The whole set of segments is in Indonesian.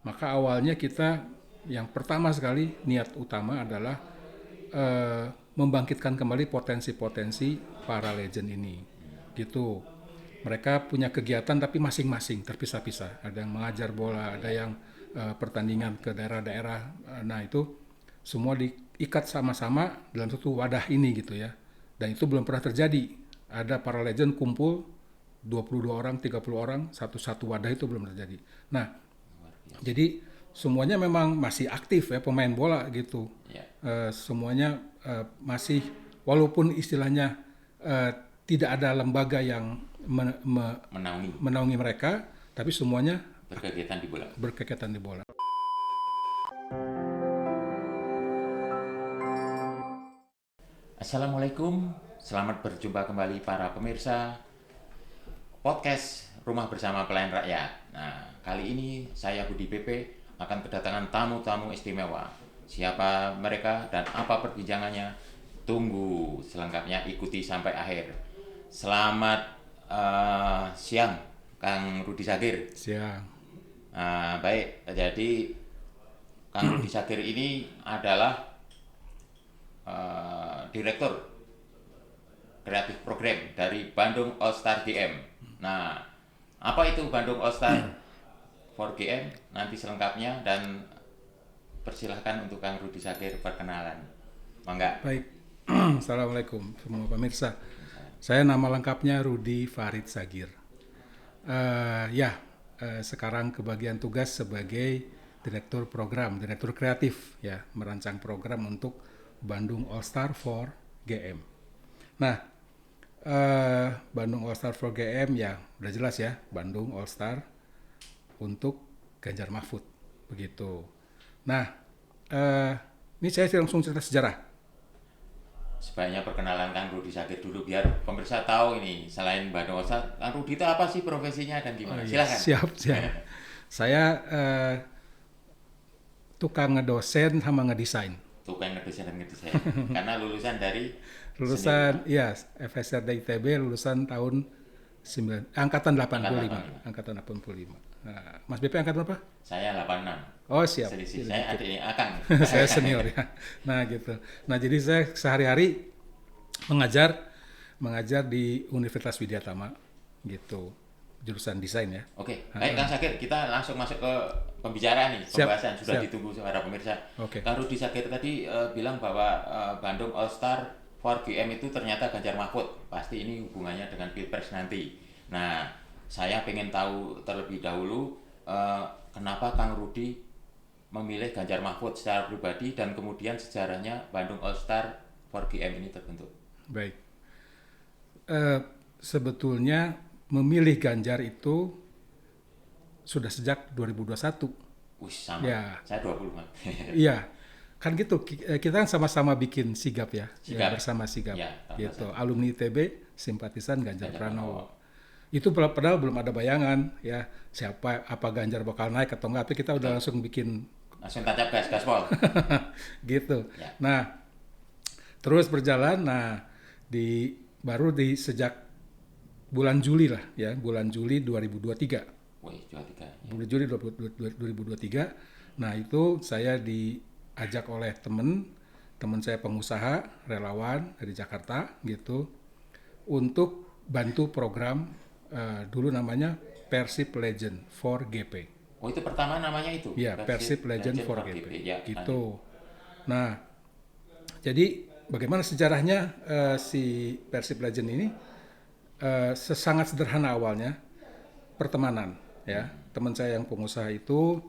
Maka awalnya kita yang pertama sekali niat utama adalah membangkitkan kembali potensi-potensi para legend ini. Gitu. Mereka punya kegiatan tapi masing-masing terpisah-pisah. Ada yang mengajar bola, ada yang pertandingan ke daerah-daerah. Nah, itu semua diikat sama-sama dalam satu wadah ini gitu ya. Dan itu belum pernah terjadi. Ada para legend kumpul 22 orang, 30 orang, satu-satu wadah itu belum terjadi. Nah, jadi semuanya memang masih aktif ya pemain bola gitu. Ya. Semuanya masih walaupun istilahnya tidak ada lembaga yang menaungi mereka, tapi semuanya berkegiatan di bola. Assalamualaikum, selamat berjumpa kembali para pemirsa podcast Rumah Bersama Pelayan Rakyat. Nah, kali ini saya Budi PP akan kedatangan tamu-tamu istimewa. Siapa mereka dan apa perbincangannya? Tunggu selengkapnya, ikuti sampai akhir. Selamat siang, Kang Rudi Sagir. Siang. Baik, jadi Kang Rudi Sagir ini adalah Direktur Kreatif Program dari Bandung All Star GM. Nah, apa itu Bandung All Star for GM? Nanti selengkapnya, dan persilahkan untuk Kang Rudi Sagir perkenalan. Mangga. Baik. Assalamualaikum semua pemirsa. Saya nama lengkapnya Rudi Farid Sagir. Sekarang kebagian tugas sebagai Direktur Program, Direktur Kreatif ya, merancang program untuk Bandung All Star for GM. Nah, Bandung All Star for GM ya udah jelas ya, Bandung All Star untuk Ganjar Mahfud begitu. Nah, ini saya langsung cerita sejarah. Sebaiknya perkenalan Kang Rudi Sagir dulu biar pemirsa tahu ini, selain Bandung All Star, Kang Rudi itu apa sih profesinya dan gimana? Silakan. Siap. Saya tukang ngedosen sama ngedesain. Tukang ngedesain dan ngedesain. Karena lulusan dari FSRD ITB, lulusan tahun angkatan 85. Angkatan 85. Nah, Mas BP angkatan berapa? Saya 86. Oh, siap. Saya adiknya Akang. Saya senior ya. Nah, gitu. Nah, jadi saya sehari-hari mengajar di Universitas Widyatama gitu. Jurusan desain ya. Oke, baik Kang Sagir, kita langsung masuk ke pembicaraan nih, pembahasan. Sudah ditunggu para pemirsa. Kang Rudi Sagir tadi bilang bahwa Bandung All Star for GM itu ternyata Ganjar Mahfud. Pasti ini hubungannya dengan Pilpres nanti. Nah, saya pengen tahu terlebih dahulu kenapa Kang Rudi memilih Ganjar Mahfud secara pribadi, dan kemudian sejarahnya Bandung All Star for GM ini terbentuk. Baik. Sebetulnya memilih Ganjar itu sudah sejak 2021. Wih, sama. Ya. Saya 20. Iya. Kan gitu, kita kan sama-sama bikin sigap ya. Bersama sigap. Ya, gitu. Alumni ITB, simpatisan Ganjar Pranowo. Itu padahal belum ada bayangan ya, apa Ganjar bakal naik atau enggak, tapi kita udah langsung tancap gas, gaspol. Gitu. Ya. Nah, terus berjalan, baru sejak bulan Juli lah ya, bulan Juli 2023. Wih, 23. Ya. Bulan Juli 2023. Nah, itu saya diajak oleh teman saya pengusaha, relawan dari Jakarta gitu, untuk bantu program dulu namanya Persib Legend for GP. Oh, itu pertama namanya itu? Iya, Persib Legend for GP. Ya, gitu. Nah, jadi bagaimana sejarahnya si Persib Legend ini? Sangat sederhana awalnya, pertemanan ya. Teman saya yang pengusaha itu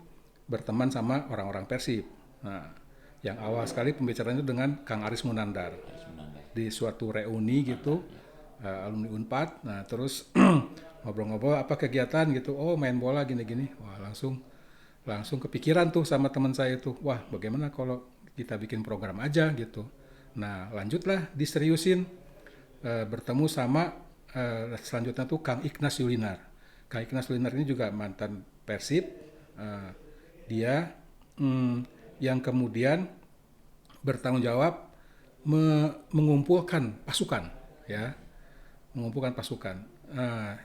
berteman sama orang-orang Persib. Nah, yang awal sekali pembicaraan itu dengan Kang Aris Munandar di suatu reuni gitu, alumni Unpad. Nah, terus ngobrol-ngobrol apa kegiatan gitu, oh main bola gini-gini. Wah, langsung kepikiran tuh sama teman saya itu, wah bagaimana kalau kita bikin program aja gitu. Nah, lanjutlah diseriusin, bertemu sama selanjutnya tuh Kang Ignas Yulinar. Kang Ignas Yulinar ini juga mantan Persib. Dia yang kemudian bertanggung jawab mengumpulkan pasukan ya,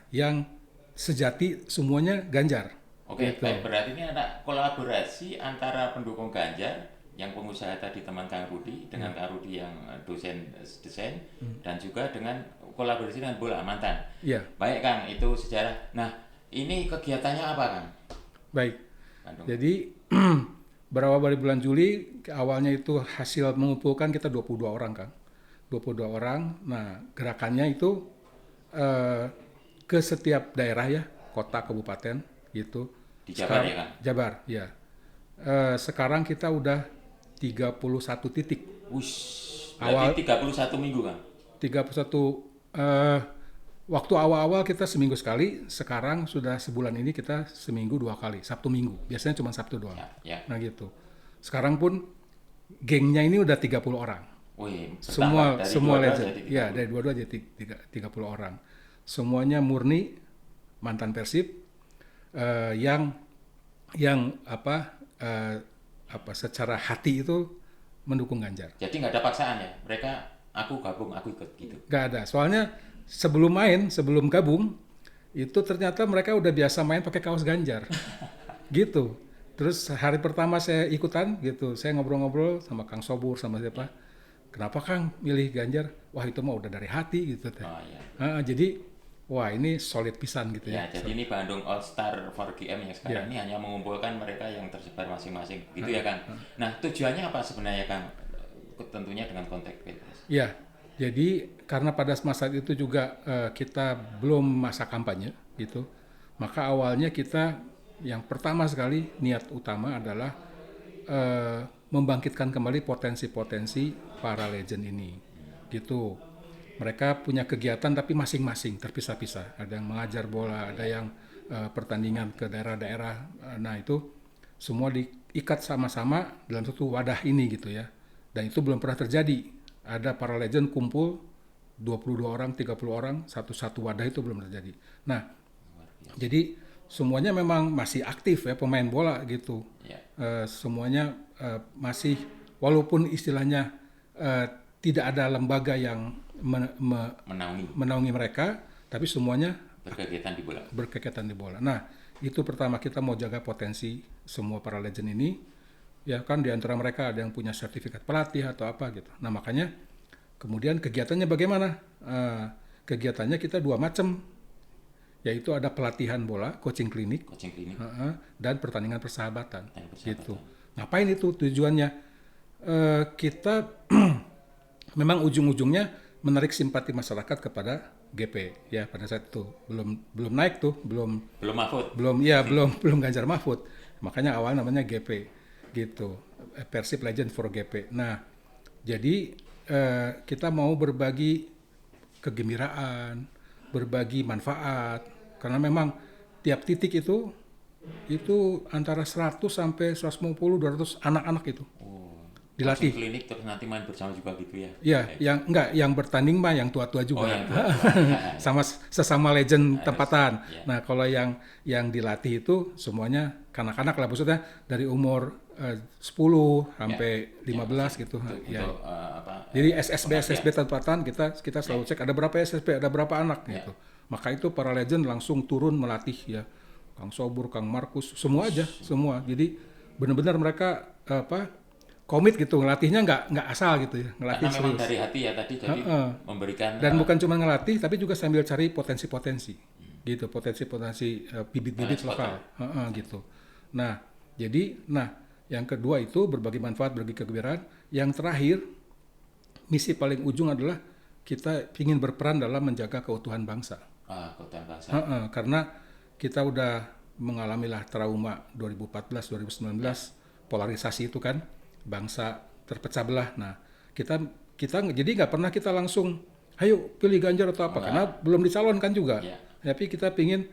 yang sejati semuanya Ganjar. Oke, gitu. Baik, berarti ini ada kolaborasi antara pendukung Ganjar yang pengusaha tadi teman Kang Rudi dengan Kang Rudi yang dosen desain dan juga dengan kolaborasi dengan Bola Mantan. Iya. Baik Kang, itu sejarah. Nah, ini kegiatannya apa Kang? Baik. Bandung. Jadi berawal dari bulan Juli, awalnya itu hasil mengumpulkan kita 22 orang Kang. 22 orang. Nah, gerakannya itu ke setiap daerah ya, kota, kabupaten gitu. Di Jabar ya Kang? Jabar, ya. Sekarang kita udah 31 titik. Wush, berarti 31 minggu Kang? 31 waktu awal-awal kita seminggu sekali, sekarang sudah sebulan ini kita seminggu 2 kali, Sabtu Minggu. Biasanya cuma Sabtu doang. Ya. Nah gitu. Sekarang pun gengnya ini udah 30 orang. Wih, semua legend. Ya, dari 22 jadi 30 orang. Semuanya murni mantan Persib yang secara hati itu mendukung Ganjar. Jadi nggak ada paksaan ya? Mereka aku gabung, aku ikut gitu. Nggak ada. Soalnya sebelum gabung, itu ternyata mereka udah biasa main pakai kaos Ganjar. Gitu. Terus hari pertama saya ikutan gitu, saya ngobrol-ngobrol sama Kang Sobur sama siapa. Kenapa Kang milih Ganjar? Wah itu mah udah dari hati gitu. Oh, iya. Jadi wah ini solid pisan gitu ya. Jadi ini Bandung All Star 4GM yang sekarang ini hanya mengumpulkan mereka yang tersebar masing-masing gitu ya Kang. Nah tujuannya apa sebenarnya Kang? Tentunya dengan konteks pilpres. Ya, jadi karena pada masa itu juga kita belum masa kampanye gitu, maka awalnya kita yang pertama sekali niat utama adalah membangkitkan kembali potensi-potensi para legend ini gitu. Mereka punya kegiatan tapi masing-masing terpisah-pisah. Ada yang mengajar bola, ada yang pertandingan ke daerah-daerah. Nah itu semua diikat sama-sama dalam satu wadah ini gitu ya. Dan itu belum pernah terjadi. Ada para legend kumpul 22 orang, 30 orang, satu wadah itu belum terjadi. Nah, jadi semuanya memang masih aktif ya pemain bola gitu. Semuanya masih, walaupun istilahnya tidak ada lembaga yang menaungi mereka, tapi semuanya berkegiatan di bola. Nah, itu pertama kita mau jaga potensi semua para legend ini. Ya kan di antara mereka ada yang punya sertifikat pelatih atau apa gitu. Nah, makanya kemudian kegiatannya bagaimana? Kegiatannya kita 2 macam. Yaitu ada pelatihan bola, coaching klinik. Dan pertandingan persahabatan. Gitu. Ngapain itu tujuannya? Kita memang ujung-ujungnya menarik simpati masyarakat kepada GP ya pada saat itu belum naik tuh belum Mahfud belum Ganjar Mahfud, makanya awal namanya GP gitu, Persib Legend for GP. Nah jadi kita mau berbagi kegembiraan, berbagi manfaat, karena memang tiap titik itu antara 100 sampai 150 200 anak-anak itu dilatih. Klinik terus nanti main bersama juga gitu ya? Iya, yang bertanding mah yang tua-tua juga. Sama sesama legend tempatan. Nah, kalau yang dilatih itu semuanya kanak-kanak lah, maksudnya dari umur 10 sampai 15 gitu. Jadi SSB tempatan kita selalu cek ada berapa SSB, ada berapa anak gitu. Maka itu para legend langsung turun melatih ya. Kang Sobur, Kang Markus, semua. Jadi benar-benar mereka komit gitu, ngelatihnya nggak asal gitu ya, ngelatih karena serius. Memang dari hati ya tadi, jadi memberikan dan bukan cuma ngelatih, tapi juga sambil cari potensi-potensi, gitu, potensi-potensi bibit-bibit lokal, gitu. Nah, yang kedua itu berbagi manfaat, berbagi kegembiraan. Yang terakhir, misi paling ujung adalah kita ingin berperan dalam menjaga keutuhan bangsa. Keutuhan bangsa. Karena kita udah mengalami lah trauma 2014-2019, polarisasi itu kan. Bangsa terpecah belah. Nah, kita jadi nggak pernah kita langsung, ayo pilih Ganjar atau apa, karena belum dicalonkan juga. Tapi kita pingin,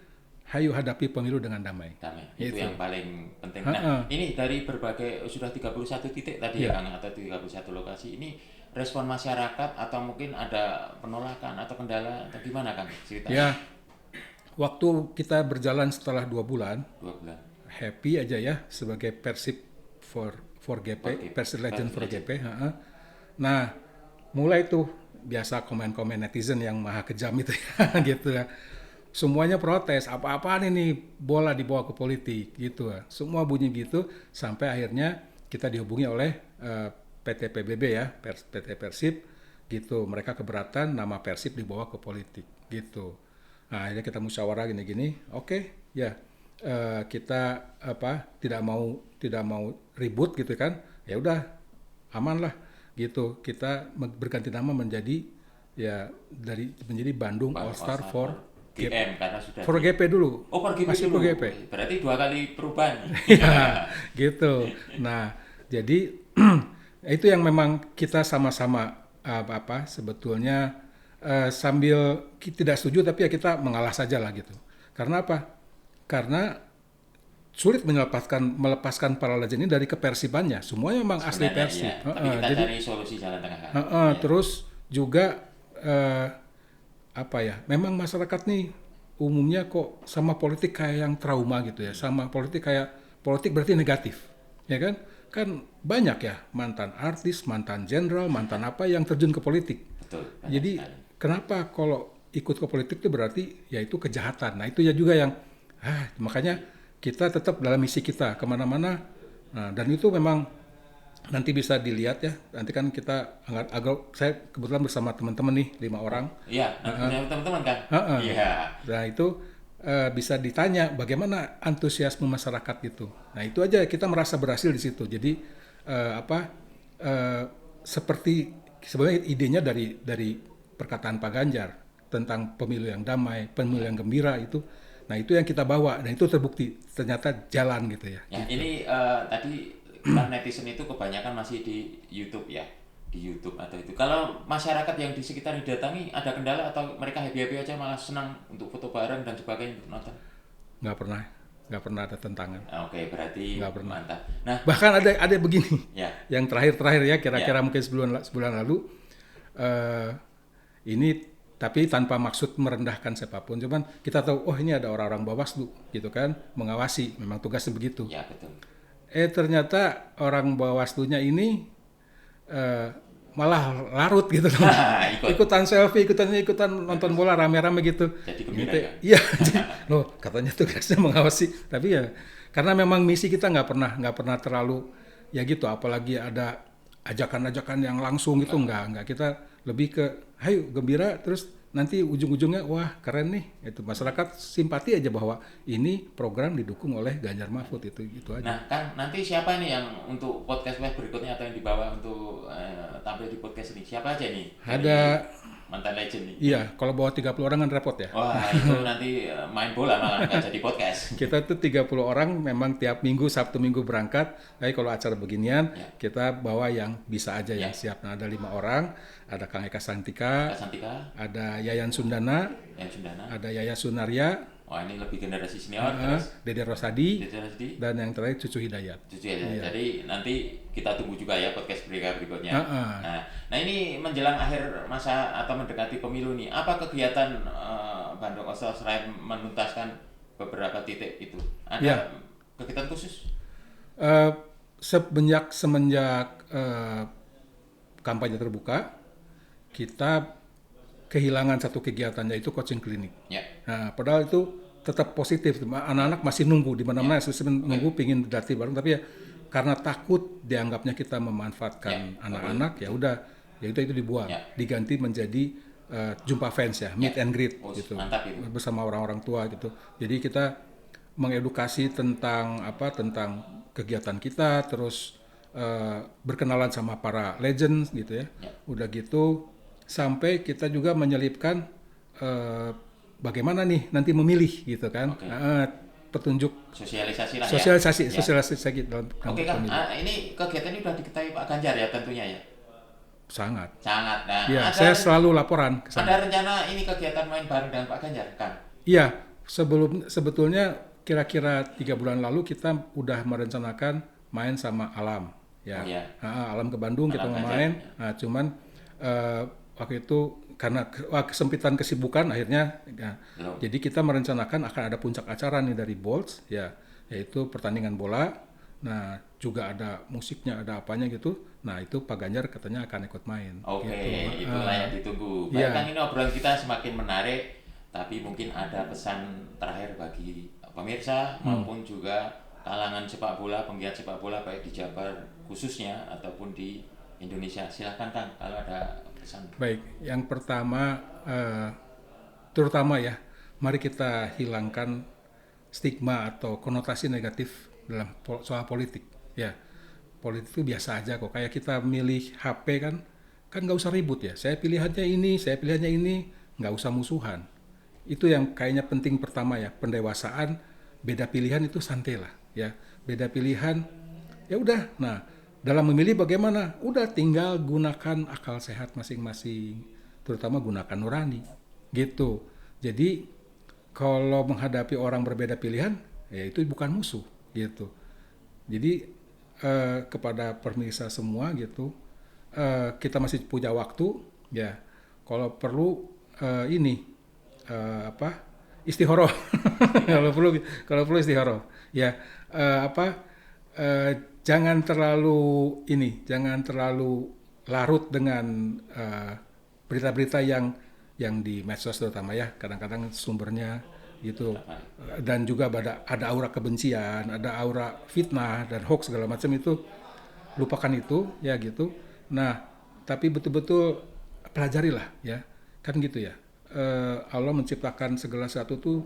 ayo hadapi pemilu dengan damai. Itu yang paling penting. Nah, ini dari berbagai sudah 31 titik tadi ya Kang, atau 31 lokasi. Ini respon masyarakat atau mungkin ada penolakan atau kendala atau gimana Kang ceritanya? Ya, waktu kita berjalan setelah 2 bulan, happy aja ya sebagai Persib for GP, Persib Legend for GP. Nah, mulai tuh biasa komen-komen netizen yang maha kejam itu ya, gitu ya. semuanya protes, apa-apaan ini bola dibawa ke politik gitu. Semua bunyi gitu sampai akhirnya kita dihubungi oleh PT PBB ya, PT Persib gitu. Mereka keberatan nama Persib dibawa ke politik gitu. Nah, akhirnya kita musyawarah gini-gini. Oke, ya. Kita tidak mau ribut gitu kan. Ya udah, aman lah gitu. Kita berganti nama menjadi Bandung All Star for GM karena sudah for GP dulu. Oh, for GP masih dulu. For GP. Berarti 2 kali perubahan. Ya, gitu. Nah, jadi itu yang memang kita sama-sama sebetulnya sambil tidak setuju tapi ya kita mengalah saja lah gitu. Karena apa? Karena sulit melepaskan para legend ini dari kepersibannya. Semuanya memang asli Persib. Ya. Tapi kita cari solusi jalan tengah kan. Ya. Terus juga memang masyarakat nih umumnya kok sama politik kayak yang trauma gitu ya. Sama politik berarti negatif. Ya kan? Kan banyak ya mantan artis, mantan jenderal, mantan apa yang terjun ke politik. Betul. Jadi kenapa kalau ikut ke politik itu berarti ya itu kejahatan. Nah itu ya juga yang makanya kita tetap dalam misi kita kemana-mana. Nah, dan itu memang nanti bisa dilihat ya. Nanti kan kita saya kebetulan bersama teman-teman nih 5 orang. Iya, teman-teman kan. Iya. Nah itu bisa ditanya bagaimana antusiasme masyarakat itu. Nah itu aja kita merasa berhasil di situ. Jadi seperti sebenarnya idenya dari perkataan Pak Ganjar tentang pemilu yang damai, pemilu yang gembira itu. Nah itu yang kita bawa dan itu terbukti ternyata jalan gitu ya. Ya gitu. ini tadi kan netizen itu kebanyakan masih di YouTube ya, di YouTube atau itu. Kalau masyarakat yang di sekitar didatangi ada kendala atau mereka happy aja malah senang untuk foto bareng dan sebagainya nonton? Nggak pernah ada tentangan. Oke, berarti nggak pernah. mantap. Nah bahkan ada begini, ya. Yang terakhir ya kira-kira mungkin sebulan lalu ini. Tapi tanpa maksud merendahkan siapapun, cuman kita tahu, ini ada orang-orang Bawaslu gitu kan, mengawasi, memang tugasnya begitu. Ya, betul. Ternyata orang Bawaslunya ini malah larut gitu loh. Ikutan selfie, ikutan nonton bola rame-rame gitu. Jadi gembira ya? Iya, loh katanya tugasnya mengawasi, tapi ya karena memang misi kita nggak pernah terlalu ya gitu, apalagi ada ajakan-ajakan yang langsung itu enggak, kita lebih ke ayo gembira terus nanti ujung-ujungnya wah keren nih, itu masyarakat simpati aja bahwa ini program didukung oleh Ganjar Mahfud itu aja. Nah kan nanti siapa nih yang untuk podcast berikutnya atau yang dibawa untuk tampil di podcast ini, siapa aja nih? Ada mantan legend nih. Iya, kalau bawa 30 orang kan repot ya. Wah, itu nanti main bola malah nggak jadi podcast. Kita tuh 30 orang memang tiap minggu, Sabtu Minggu berangkat. Tapi kalau acara beginian, kita bawa yang bisa aja, yang siap. Nah, ada 5 orang. Ada Kang Eka Santika, ada Yayan Sundana, ada Yaya Sunaria. Wah, ini lebih generasi senior. Terus Dede Rosadi, dan yang terakhir Cucu Hidayat. Iya. Jadi nanti kita tunggu juga ya podcast berikutnya. Nah ini menjelang akhir masa atau mendekati pemilu nih, apa kegiatan Bandung All Star selain menuntaskan beberapa titik itu? Ada kegiatan khusus? Semenjak kampanye terbuka, kita kehilangan satu kegiatan yaitu coaching klinik. Nah, padahal itu tetap positif. Anak-anak masih nunggu di mana-mana, nunggu pingin berlatih bareng, tapi ya karena takut dianggapnya kita memanfaatkan anak-anak, ya udah, ya itu dibuang, diganti menjadi jumpa fans ya, meet and greet gitu, bersama orang-orang tua gitu. Jadi kita mengedukasi tentang kegiatan kita, terus berkenalan sama para legends gitu ya. Udah gitu sampai kita juga menyelipkan bagaimana nih nanti memilih gitu kan. Petunjuk sosialisasi lah sosialisasi dalam pemilu. Ini kegiatan ini sudah diketahui Pak Ganjar ya tentunya ya. Sangat. Nah, ya, saya selalu laporan ke sana. Ada rencana ini kegiatan main bareng dengan Pak Ganjar kan? Iya, sebetulnya kira-kira 3 bulan lalu kita udah merencanakan main sama Alam ya. Alam ke Bandung kita mau main. Nah, cuman waktu itu karena kesempitan kesibukan akhirnya jadi kita merencanakan akan ada puncak acara nih dari Bolts ya, yaitu pertandingan bola. Nah, juga ada musiknya, ada apanya gitu. Nah, itu Pak Ganjar katanya akan ikut main. Itulah yang ditunggu. Baik, kan ini obrolan kita semakin menarik. Tapi mungkin ada pesan terakhir bagi pemirsa maupun juga kalangan sepak bola, penggiat sepak bola baik di Jabar khususnya ataupun di Indonesia. Silakan Kang kalau ada pesan. Baik, yang pertama terutama ya, mari kita hilangkan stigma atau konotasi negatif dalam soal politik. Ya, politik itu biasa aja kok. Kayak kita milih HP kan nggak usah ribut ya. Saya pilihannya ini, nggak usah musuhan. Itu yang kayaknya penting pertama ya, pendewasaan. Beda pilihan itu santai lah ya. Beda pilihan ya udah. Nah, dalam memilih bagaimana? Udah tinggal gunakan akal sehat masing-masing, terutama gunakan nurani gitu. Jadi kalau menghadapi orang berbeda pilihan, ya itu bukan musuh gitu. Jadi kepada pemirsa semua gitu, kita masih punya waktu ya. Kalau perlu istihoroh. kalau perlu istihoroh ya. Jangan terlalu larut dengan berita-berita yang di medsos terutama ya, kadang-kadang sumbernya gitu, dan juga ada aura kebencian, ada aura fitnah dan hoax segala macam, itu lupakan itu ya gitu. Nah, tapi betul-betul pelajarilah ya, kan gitu ya. Allah menciptakan segala sesuatu tuh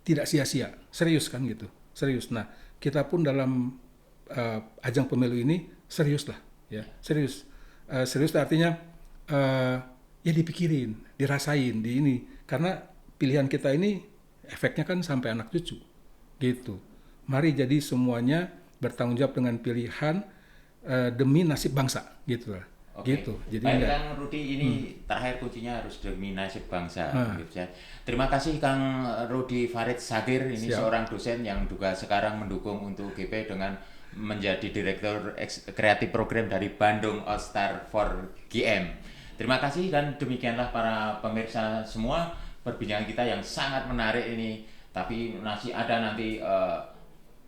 tidak sia-sia, serius kan gitu, serius. Nah, kita pun dalam ajang pemilu ini serius lah ya, serius. Serius artinya ya dipikirin, dirasain di ini, karena pilihan kita ini efeknya kan sampai anak cucu gitu. Mari jadi semuanya bertanggung jawab dengan pilihan demi nasib bangsa gitu lah. Oke. Gitu. Jadi baik Kang Rudi, ini terakhir kuncinya harus demi nasib bangsa. Terima kasih Kang Rudi Farid Sagir, ini seorang dosen yang juga sekarang mendukung untuk GP dengan menjadi direktur kreatif program dari Bandung All Star for GM. Terima kasih, dan demikianlah para pemirsa semua perbincangan kita yang sangat menarik ini. Tapi masih ada nanti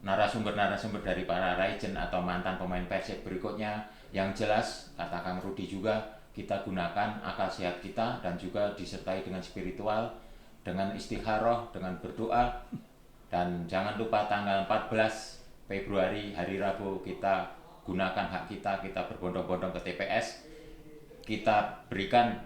narasumber-narasumber dari para legend atau mantan pemain Persib berikutnya. Yang jelas, kata Kang Rudi juga, kita gunakan akal sehat kita dan juga disertai dengan spiritual, dengan istikharah, dengan berdoa. Dan jangan lupa tanggal 14 Februari hari Rabu kita gunakan hak kita berbondong-bondong ke TPS. Kita berikan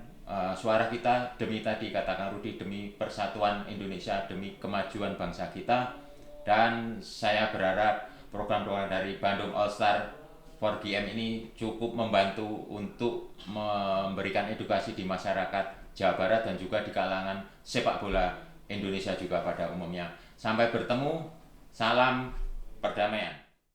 suara kita demi tadi kata Kang Rudi, demi persatuan Indonesia, demi kemajuan bangsa kita. Dan saya berharap program-program dari Bandung All Star for GM ini cukup membantu untuk memberikan edukasi di masyarakat Jawa Barat dan juga di kalangan sepak bola Indonesia juga pada umumnya. Sampai bertemu, salam perdamaian.